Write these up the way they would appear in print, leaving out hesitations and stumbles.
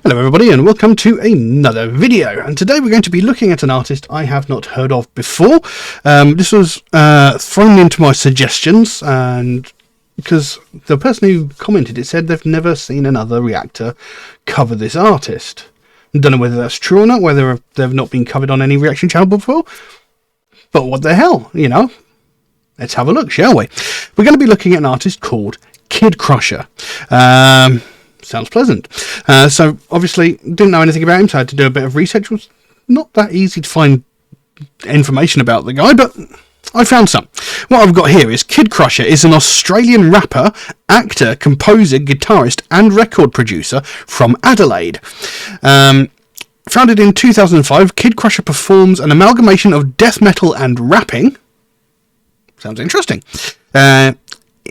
Hello everybody and welcome to another video, and today we're going to be looking at an artist I have not heard of before. This was thrown into my suggestions, and because the person who commented it said they've never seen another reactor cover this artist. I don't know whether that's true or not, whether they've not been covered on any reaction channel before, but what the hell, you know. Let's have a look, shall we? We're going to be looking at an artist called KidCrusher. Sounds pleasant. So obviously didn't know anything about him, so I had to do a bit of research. It was not that easy to find information about the guy, but I found some. What I've got here is KidCrusher is an Australian rapper, actor, composer, guitarist and record producer from Adelaide. Founded in 2005, KidCrusher performs an amalgamation of death metal and rapping. Sounds interesting.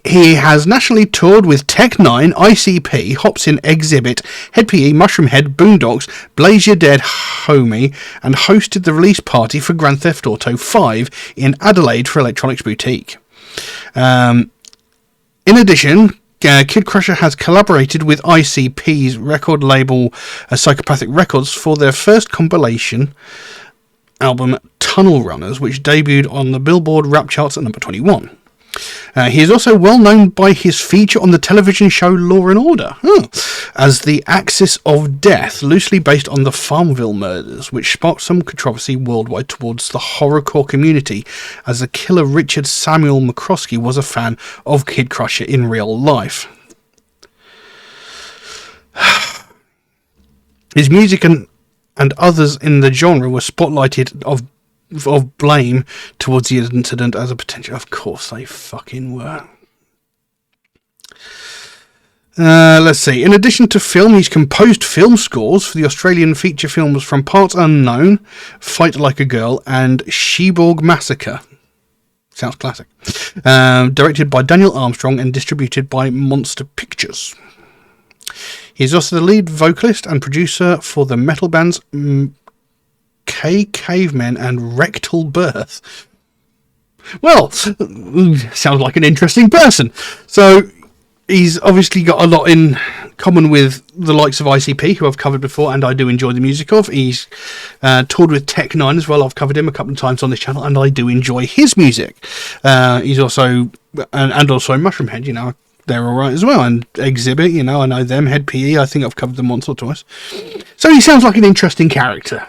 He has nationally toured with Tech9, ICP, Hopsin, Exhibit, Head PE, Mushroom Head, Boondocks, Blaze Your Dead, Homie, and hosted the release party for Grand Theft Auto 5 in Adelaide for Electronics Boutique. In addition, KidCrusher has collaborated with ICP's record label Psychopathic Records for their first compilation album Tunnel Runners, which debuted on the Billboard rap charts at number 21. He is also well known by his feature on the television show Law & Order as the Axis of Death, loosely based on the Farmville murders, which sparked some controversy worldwide towards the horrorcore community, as the killer Richard Samuel McCroskey was a fan of KidCrusher in real life. His music and others in the genre were spotlighted of blame towards the incident as a potential. Of course they fucking were. Let's see. In addition to film, he's composed film scores for the Australian feature films From Parts Unknown, Fight Like a Girl, and Sheborg Massacre. Sounds classic. Directed by Daniel Armstrong and distributed by Monster Pictures. He's also the lead vocalist and producer for the metal bands Cavemen and Rectal Birth. Well, sounds like an interesting person. So he's obviously got a lot in common with the likes of ICP, who I've covered before and I do enjoy the music of. He's toured with Tech9 as well. I've covered him a couple of times on this channel and I do enjoy his music. He's also and also Mushroom Head, you know, they're alright as well, and Exhibit, you know, I know them. Head PE, I think I've covered them once or twice. So he sounds like an interesting character.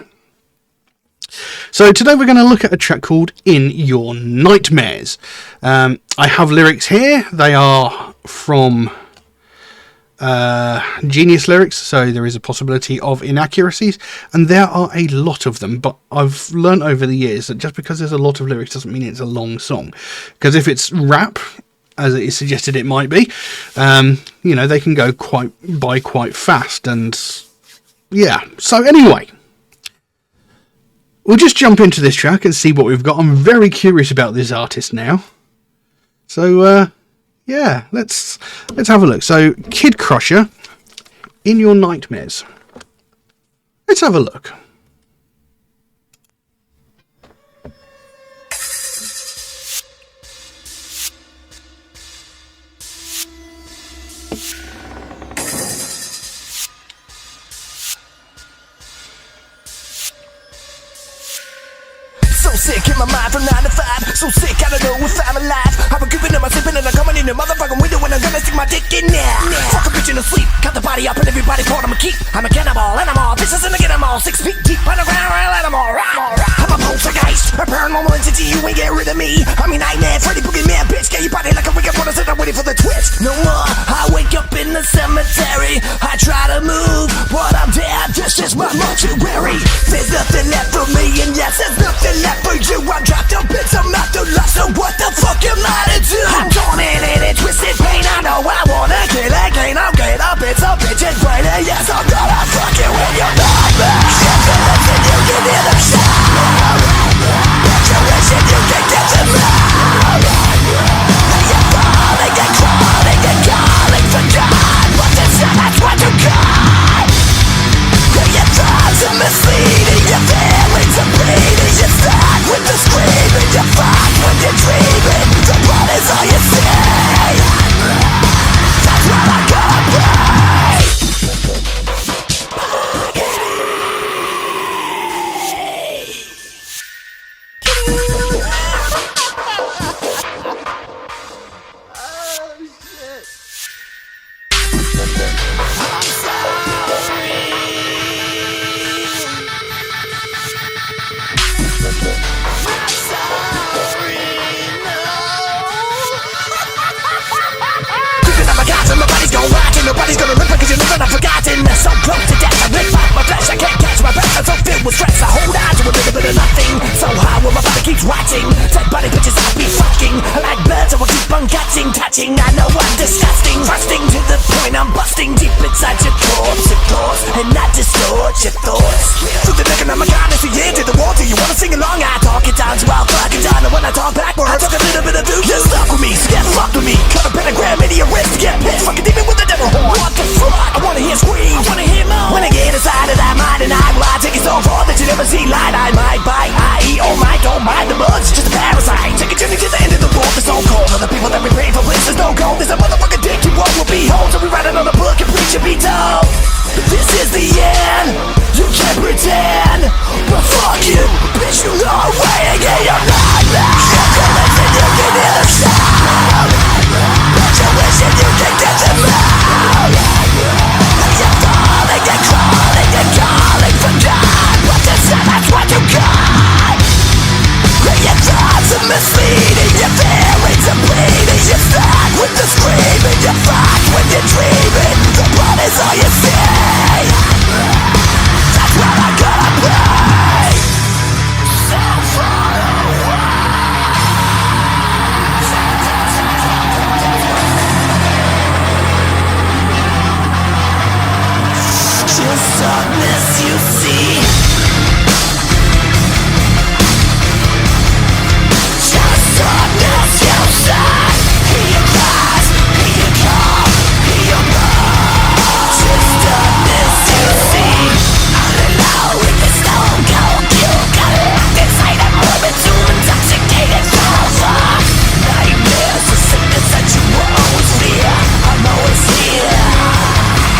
So today we're going to look at a track called In Your Nightmares. I have lyrics here. They are from Genius Lyrics, so there is a possibility of inaccuracies, and there are a lot of them, but I've learned over the years that just because there's a lot of lyrics doesn't mean it's a long song, because if it's rap, as it is suggested it might be, you know, they can go quite fast, and yeah. So anyway, we'll just jump into this track and see what we've got. I'm very curious about this artist now. So, yeah, let's have a look. So, KidCrusher, In Your Nightmares. Let's have a look. Sick in my mind from 9 to 5. So sick, I don't know if I'm alive. I've been giving them a sipping and I'm coming in the motherfucking window and I'm gonna stick my dick in there. Fuck a bitch in the sleep, cut the body up and everybody part I'ma keep. I'm a cannibal, animal, this isn't a get 'em all. 6 feet deep underground, I'll let 'em all ride. I'm a poltergeist, a paranormal entity, you ain't get rid of me. I'm a nightmare, Freddy Boogeyman, bitch, get your body like a wicked wanna sit there waiting for the twist. No more, I wake up in the cemetery. I try to move, but I'm dead, this is my mortuary. There's nothing left for me, and yes, there's nothing left for you. I dropped a bits of afterlife, so what the fuck am I to do? I'm torn in it, twisted pain. I know I wanna kill again. I'll get up, it's a bitch's brain, and yes, I'm gonna fuck you in your nightmares. Listen, you can hear the sound. Restoration, you can get to me. You're falling and crawling and calling for God, but that's what you got. Your thoughts are misleading, your feelings are bleeding. You start with the screaming, you fight when you're dreaming. The blood is all you see. That's what I gotta pray. so close to death. I live off my flesh, I can't catch my breath. I'm so filled with stress, I hold on to a little bit of nothing. So high where my body keeps rotting. Dead body bitches I'll be fucking. I like birds, I will keep on catching, touching. I know I'm disgusting, thrusting to the point I'm busting deep inside your corpse, of course, and not distort your thoughts. Through the neck and I'm a goddess, yeah, to the wall. Do you wanna sing along? I talk it down to I'll fuck it down. And when I talk backwards, I talk a little bit of dude. You're stuck with me, so get fucked with me. Cut a pentagram into your wrist, get pissed. Fucking demon with the devil horn. What the fuck? I wanna hear scream, I wanna hear moan. When I get inside of that mind and I take it so far that you never see light. I might bite, I eat, oh my, don't mind the bugs, just a parasite. Take a journey to the end of the world, it's so cold. All the people that we pray for places no gold. There's a motherfucking dick you won't will be home. So we write another book and preach and be told. This is the end, you can't pretend. But fuck you, bitch, you know I'm waiting in your nightmare. You listen, you can hear the sound. But you wishing you can get the mood. You're falling, you're crawling, you're calling for God. But that's what you got. Your thoughts are misleading, your feelings are bleeding. You're stuck with the screaming, you're fucked when you're dreaming. The blood is all you see. That's where I'm gonna be. So far away. Just darkness you see. Darkness you shine, hear your cries, hear your call, hear your blood. Just darkness you see. All alone with the stone cold you got locked inside a morbid too intoxicated fire. Nightmares, a sickness that you will always fear. I'm always here,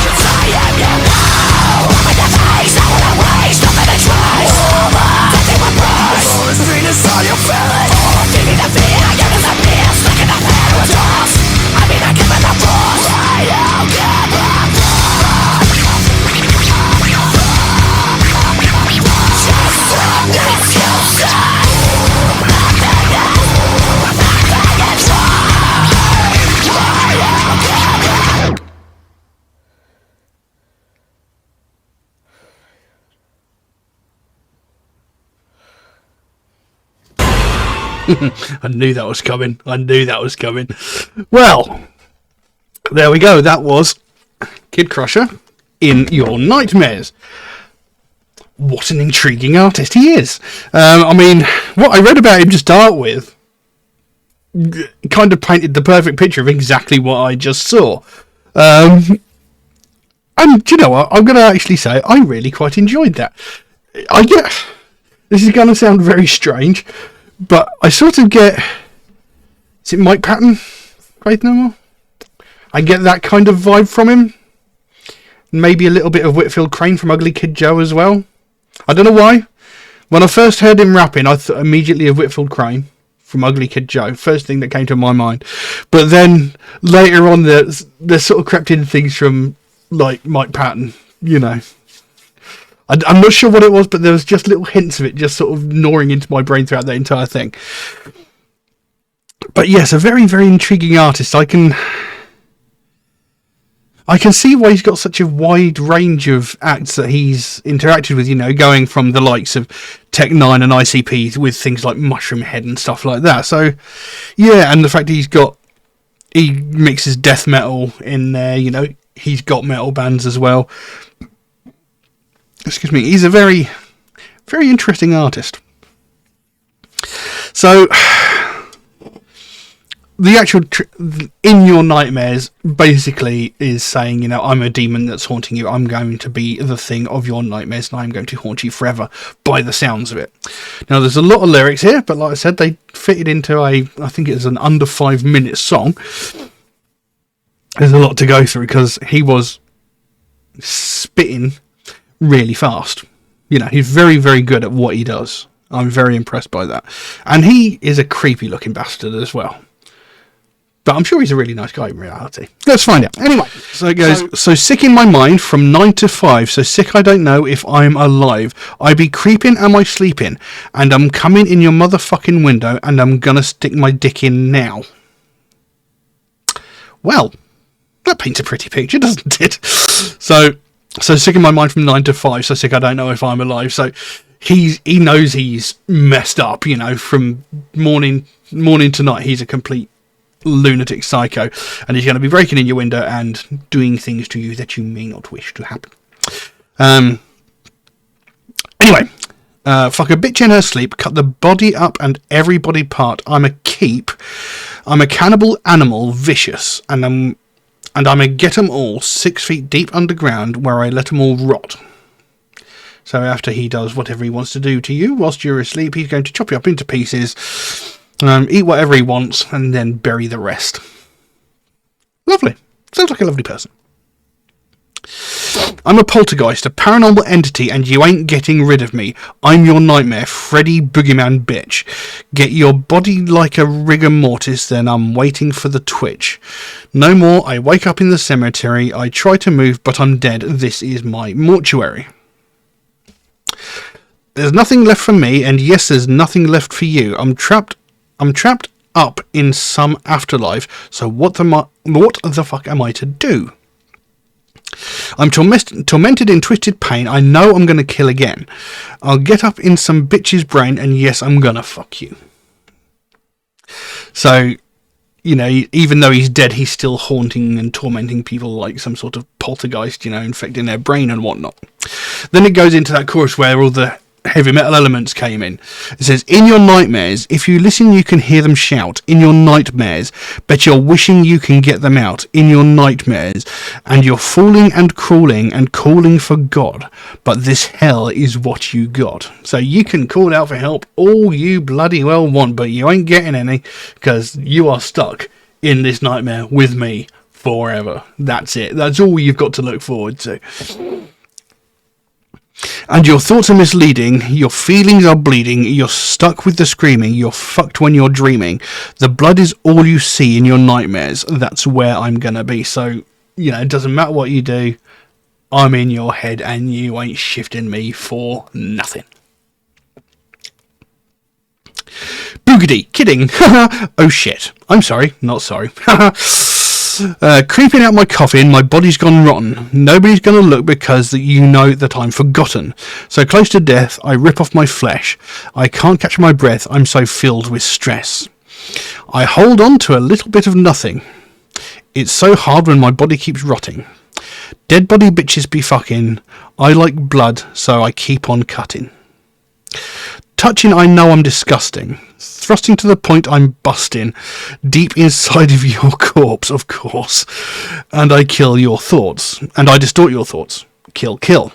'cause I am your now. I'm in the face, I wanna waste, nothing to try. Nothing but price. All the sweetness on your face. Give me the fear, you disappear, stuck in the paradox. I mean, I give it the force. I don't give a fuck. Just darkness you shine. Nothing else, nothing is wrong. I don't give a fuck. I knew that was coming. I knew that was coming. Well, there we go. That was KidCrusher in Your Nightmares. What an intriguing artist he is. I mean, what I read about him to start with kind of painted the perfect picture of exactly what I just saw. And do you know what? I'm going to actually say I really quite enjoyed that. This is going to sound very strange, but I sort of get... Is it Mike Patton? Faith No More? I get that kind of vibe from him. Maybe a little bit of Whitfield Crane from Ugly Kid Joe as well. I don't know why. When I first heard him rapping, I thought immediately of Whitfield Crane from Ugly Kid Joe. First thing that came to my mind. But then later on, there's sort of crept in things from like Mike Patton, you know. I'm not sure what it was, but there was just little hints of it just sort of gnawing into my brain throughout the entire thing. But yes, a very, very intriguing artist. I can see why he's got such a wide range of acts that he's interacted with, you know, going from the likes of Tech 9 and ICP with things like Mushroom Head and stuff like that. So, yeah, and the fact that he mixes death metal in there, you know, he's got metal bands as well. Excuse me, he's a very, very interesting artist. So, the actual In Your Nightmares basically is saying, you know, I'm a demon that's haunting you. I'm going to be the thing of your nightmares, and I'm going to haunt you forever, by the sounds of it. Now, there's a lot of lyrics here, but like I said, they fitted into I think it's an under 5 minute song. There's a lot to go through because he was spitting really fast. You know, he's very, very good at what he does. I'm very impressed by that. And he is a creepy looking bastard as well. But I'm sure he's a really nice guy in reality. Let's find out. Anyway, so it goes, so sick in my mind from 9 to 5. So sick I don't know if I'm alive. I be creeping, am I sleeping? And I'm coming in your motherfucking window and I'm gonna stick my dick in now. Well, that paints a pretty picture, doesn't it? So, So sick in my mind from 9 to 5. So sick I don't know if I'm alive. So he knows he's messed up. You know, from morning to night, he's a complete lunatic psycho, and he's going to be breaking in your window and doing things to you that you may not wish to happen. Anyway, fuck a bitch in her sleep, cut the body up and every body part. I'm a keep. I'm a cannibal animal, vicious, and I'm a get 'em all 6 feet deep underground where I let 'em all rot. So after he does whatever he wants to do to you whilst you're asleep, he's going to chop you up into pieces, eat whatever he wants, and then bury the rest. Lovely. Sounds like a lovely person. I'm a poltergeist, a paranormal entity, and you ain't getting rid of me. I'm your nightmare, Freddy Boogeyman bitch. Get your body like a rigor mortis, then I'm waiting for the twitch. No more, I wake up in the cemetery. I try to move, but I'm dead. This is my mortuary. There's nothing left for me, and yes, there's nothing left for you. I'm trapped up in some afterlife, so what the fuck am I to do? I'm tormented in twisted pain. I know I'm going to kill again. I'll get up in some bitch's brain, and yes, I'm going to fuck you. So, you know, even though he's dead, he's still haunting and tormenting people like some sort of poltergeist, you know, infecting their brain and whatnot. Then it goes into that chorus where all the heavy metal elements came in. It says, in your nightmares, if you listen you can hear them shout. In your nightmares, bet you're wishing you can get them out. In your nightmares, and you're falling and crawling and calling for God, but this hell is what you got. So you can call out for help all you bloody well want, but you ain't getting any, because you are stuck in this nightmare with me forever. That's it. That's all you've got to look forward to. And your thoughts are misleading, your feelings are bleeding, you're stuck with the screaming, you're fucked when you're dreaming. The blood is all you see in your nightmares. That's where I'm gonna be. So, you know, it doesn't matter what you do, I'm in your head and you ain't shifting me for nothing. Boogedy, kidding. Oh shit. I'm sorry, not sorry. Creeping out my coffin, my body's gone rotten. Nobody's going to look because you know that I'm forgotten. So close to death, I rip off my flesh. I can't catch my breath, I'm so filled with stress. I hold on to a little bit of nothing. It's so hard when my body keeps rotting. Dead body bitches be fucking. I like blood, so I keep on cutting. Touching, I know I'm disgusting. Thrusting to the point I'm busting. Deep inside of your corpse, of course. And I kill your thoughts. And I distort your thoughts. Kill, kill.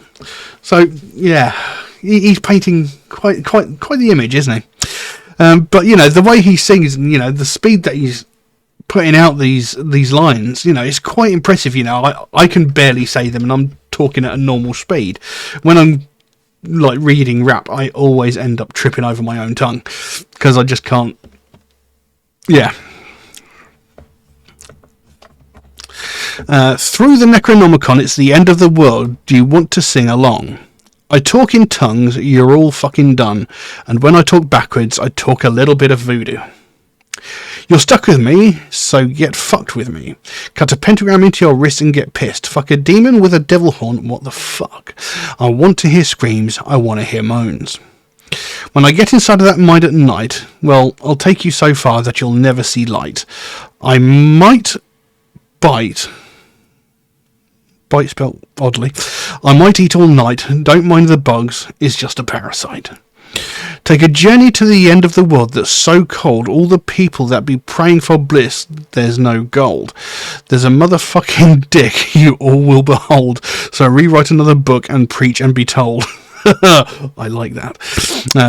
So, yeah. He's painting quite the image, isn't he? But, you know, the way he sings, you know, the speed that he's putting out these lines, you know, it's quite impressive. You know, I can barely say them and I'm talking at a normal speed. When I'm like reading rap, I always end up tripping over my own tongue because I just can't. Yeah. Through the Necronomicon, it's the end of the world. Do you want to sing along? I talk in tongues, you're all fucking done. And when I talk backwards, I talk a little bit of voodoo. You're stuck with me, so get fucked with me. Cut a pentagram into your wrist and get pissed. Fuck a demon with a devil horn, what the fuck? I want to hear screams, I want to hear moans. When I get inside of that mind at night, well, I'll take you so far that you'll never see light. I might bite spelled oddly. I might eat all night, don't mind the bugs, it's just a parasite. Take a journey to the end of the world that's so cold, all the people that be praying for bliss, there's no gold. There's a motherfucking dick you all will behold, so rewrite another book and preach and be told. I like that.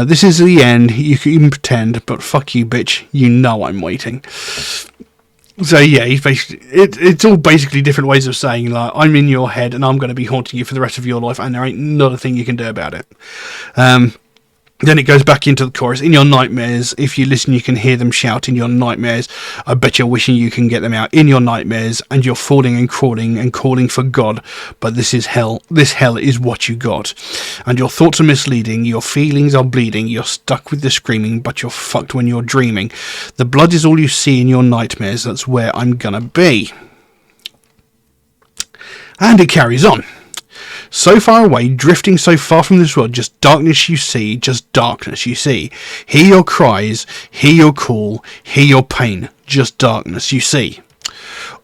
This is the end, you can even pretend, but fuck you bitch, you know I'm waiting. So yeah, he's basically, it's all basically different ways of saying, like, I'm in your head and I'm going to be haunting you for the rest of your life and there ain't not a thing you can do about it. Then it goes back into the chorus. In your nightmares, if you listen, you can hear them shout. In your nightmares, I bet you're wishing you can get them out. In your nightmares, and you're falling and crawling and calling for God. But this is hell. This hell is what you got. And your thoughts are misleading. Your feelings are bleeding. You're stuck with the screaming, but you're fucked when you're dreaming. The blood is all you see in your nightmares. That's where I'm gonna be. And it carries on. So far away, drifting so far from this world, just darkness you see, just darkness you see. Hear your cries, hear your call, hear your pain, just darkness you see.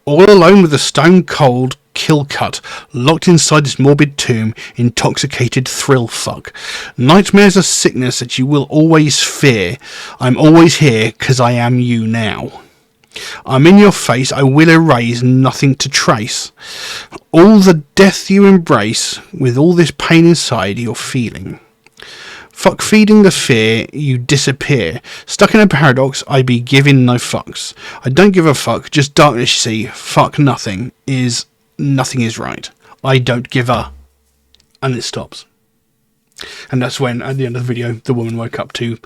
All alone with a stone cold kill cut, locked inside this morbid tomb, intoxicated thrill fuck. Nightmares are sickness that you will always fear. I'm always here, 'cause I am you now. I'm in your face, I will erase, nothing to trace. All the death you embrace, with all this pain inside you're feeling. Fuck feeding the fear, you disappear. Stuck in a paradox, I be giving no fucks. I don't give a fuck, just darkness you see. Fuck nothing is right. I don't give a. And it stops. And that's when, at the end of the video, the woman woke up to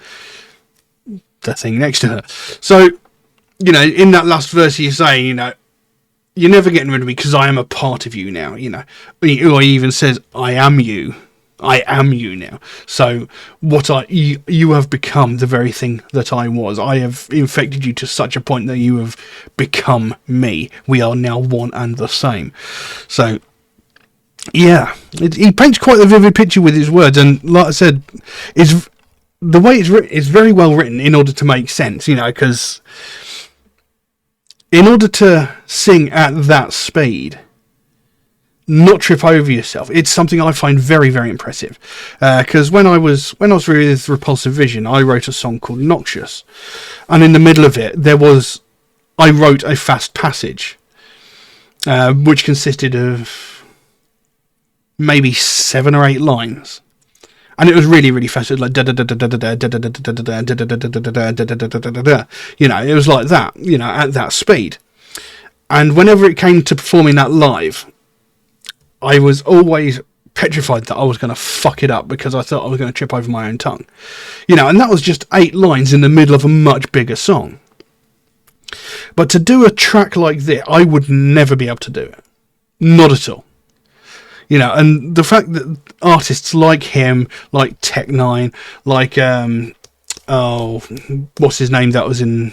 the thing next to her. So, you know, in that last verse he's saying, you know, you're never getting rid of me because I am a part of you now, you know. Or he even says, I am you. I am you now. So you have become the very thing that I was. I have infected you to such a point that you have become me. We are now one and the same. So, yeah, he paints quite a vivid picture with his words, and like I said, the way it's written is very well written in order to make sense, you know, because in order to sing at that speed, not trip over yourself, it's something I find very, very impressive. Because when I was with Repulsive Vision, I wrote a song called Noxious, and in the middle of it, I wrote a fast passage, which consisted of maybe 7 or 8 lines. And it was really, really fast. It was like you know, it was like that, you know, at that speed. And whenever it came to performing that live, I was always petrified that I was going to fuck it up because I thought I was going to trip over my own tongue. You know, and that was just 8 lines in the middle of a much bigger song. But to do a track like this, I would never be able to do it. Not at all. You know, and the fact that artists like him, like Tech9, like, what's his name that was in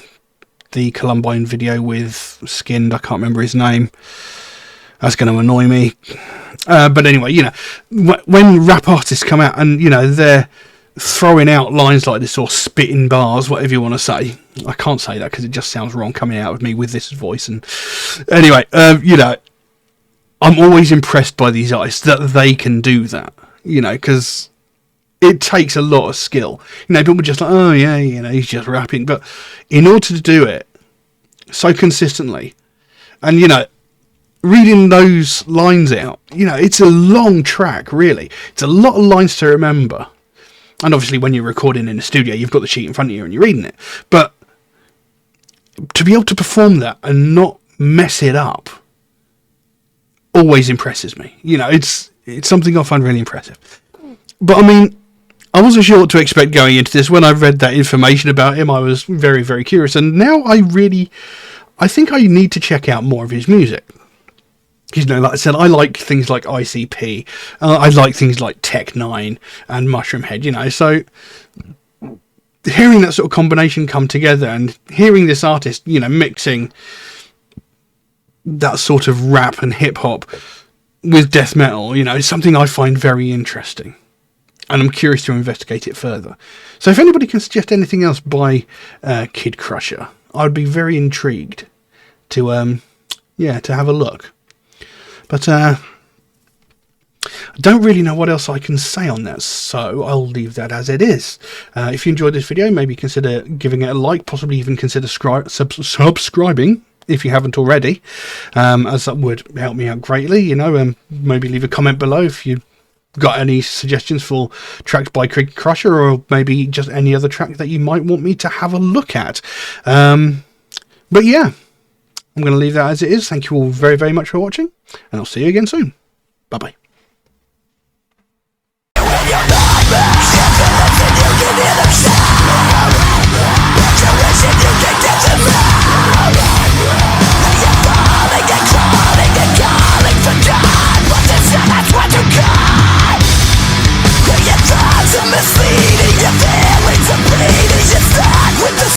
the Columbine video with Skinned? I can't remember his name. That's going to annoy me. But anyway, you know, when rap artists come out and, you know, they're throwing out lines like this or spitting bars, whatever you want to say. I can't say that because it just sounds wrong coming out of me with this voice. And anyway, you know, I'm always impressed by these artists that they can do that, you know, because it takes a lot of skill. You know, people are just like, oh yeah, you know, he's just rapping. But in order to do it so consistently, and, you know, reading those lines out, you know, it's a long track, really. It's a lot of lines to remember. And obviously when you're recording in a studio, you've got the sheet in front of you and you're reading it. But to be able to perform that and not mess it up always impresses me. You know, it's something I find really impressive. But I mean, I wasn't sure what to expect going into this. When I read that information about him, I was very, very curious. And now I think I need to check out more of his music. You know, like I said, I like things like ICP. I like things like Tech9 and Mushroom Head, you know. So hearing that sort of combination come together and hearing this artist, you know, mixing that sort of rap and hip hop with death metal, you know, is something I find very interesting. And I'm curious to investigate it further. So if anybody can suggest anything else by KidCrusher, I'd be very intrigued to have a look. But I don't really know what else I can say on that, so I'll leave that as it is. If you enjoyed this video, maybe consider giving it a like, possibly even consider subscribing if you haven't already, as that would help me out greatly. You know, maybe leave a comment below if you've got any suggestions for tracks by KidCrusher, or maybe just any other track that you might want me to have a look at. But yeah, I'm going to leave that as it is. Thank you all very, very much for watching, and I'll see you again soon. Bye-bye.